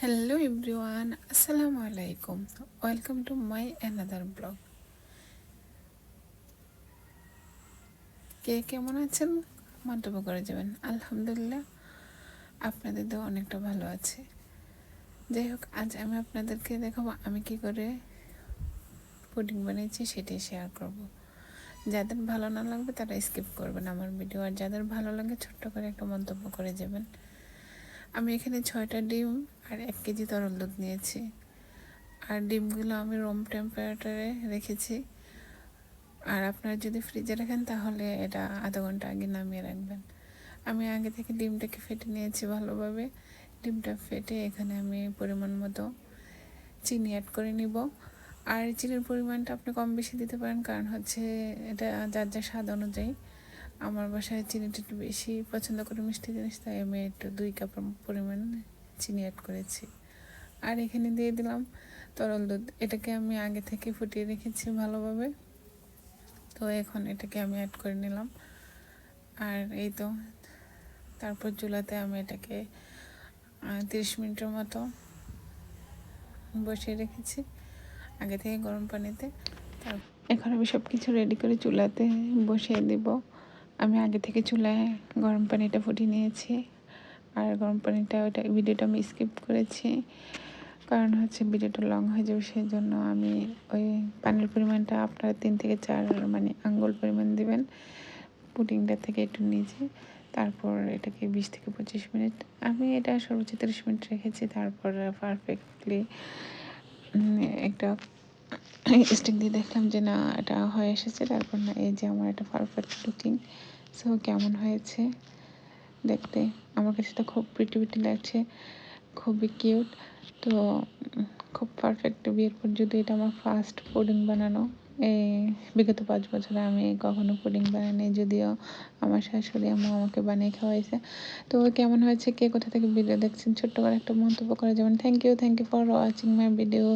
Hello everyone, আসসালামু আলাইকুম। Welcome to my another blog. কে কেমন আছেন মন্তব্য করে যাবেন। আলহামদুলিল্লাহ, আপনাদের তো অনেকটা ভালো আছে। যাই হোক, আজ আমি আপনাদেরকে দেখাবো আমি কি করে পুডিং বানিয়েছি, সেটাই শেয়ার করব। যাদের ভালো না লাগবে তারা স্কিপ করবেন আমার ভিডিও, আর যাদের ভালো লাগে ছোট্ট করে একটা মন্তব্য করে যাবেন। আমি এখানে 6টা ডিম আর 1 কেজি তরল দুধ নিয়েছি, আর ডিমগুলো আমি রুম টেম্পারেচারে রেখেছি। আর আপনারা যদি ফ্রিজে রাখেন তাহলে এটা আধা ঘন্টা আগে নামিয়ে রাখবেন। আমি আগে থেকে ডিমটাকে ফেটে নিয়েছি ভালোভাবে। ডিমটা ফেটে এখানে আমি পরিমাণ মতো চিনি অ্যাড করে নিব। আর চিনির পরিমাণটা আপনি কম বেশি দিতে পারেন, কারণ হচ্ছে এটা যার যার স্বাদ অনুযায়ী। আমার বাসায় চিনিটা একটু বেশি পছন্দ করে মিষ্টি জিনিস, তাই আমি একটু 2 কাপ পরিমাণ চিনি অ্যাড করেছি। আর এখানে দিয়ে দিলাম তরল দুধ। এটাকে আমি আগে থেকে ফুটিয়ে রেখেছি ভালোভাবে। তো এখন এটাকে আমি অ্যাড করে নিলাম। আর এই তো, তারপর চুলাতে আমি এটাকে 30 মিনিটের মতো বসিয়ে রেখেছি আগে থেকে গরম পানিতে। এখন আমি সব কিছু রেডি করে চুলাতে বসিয়ে দিব। আমি আগে থেকে চুলায় গরম পানিটা ফুটিয়ে নিয়েছি। আর গরম পানিটা ভিডিওটা আমি স্কিপ করেছি, কারণ হচ্ছে ভিডিওটা লং হয়ে যাবে। সেই জন্য আমি ওই পানির পরিমাণটা আপনারা 3 থেকে 4 মানে আঙ্গুল পরিমাণ দিবেন পুডিংটা থেকে একটু নিচে। তারপর এটাকে 20 থেকে 25 মিনিট, আমি এটা সর্বোচ্চ 30 মিনিট রেখেছি। তারপর পারফেক্টলি একটা স্টিক দিয়ে দেখলাম যে না, এটা হয়ে এসেছে। তারপর না, এই যে আমার এটা পারফেক্ট লুকিং। সো কেমন হয়েছে দেখতে? আমার কাছে তো খুব প্রিটি লাগছে, খুবই কিউট। তো খুব পারফেক্ট। বিয়ের পর যদি এটা আমার ফার্স্ট পুডিং বানানো। এই বিগত 5 বছরে আমি কখনো পুডিং বানাইনি, যদিও আমার শাশুড়ি আম্মু আমাকে বানিয়ে খাওয়াইছে। তো কেমন হয়েছে, কে কোথা থেকে ভিডিও দেখছেন, ছোট্ট করে একটা মন্তব্য করে যাবেন। Thank you for watching my video.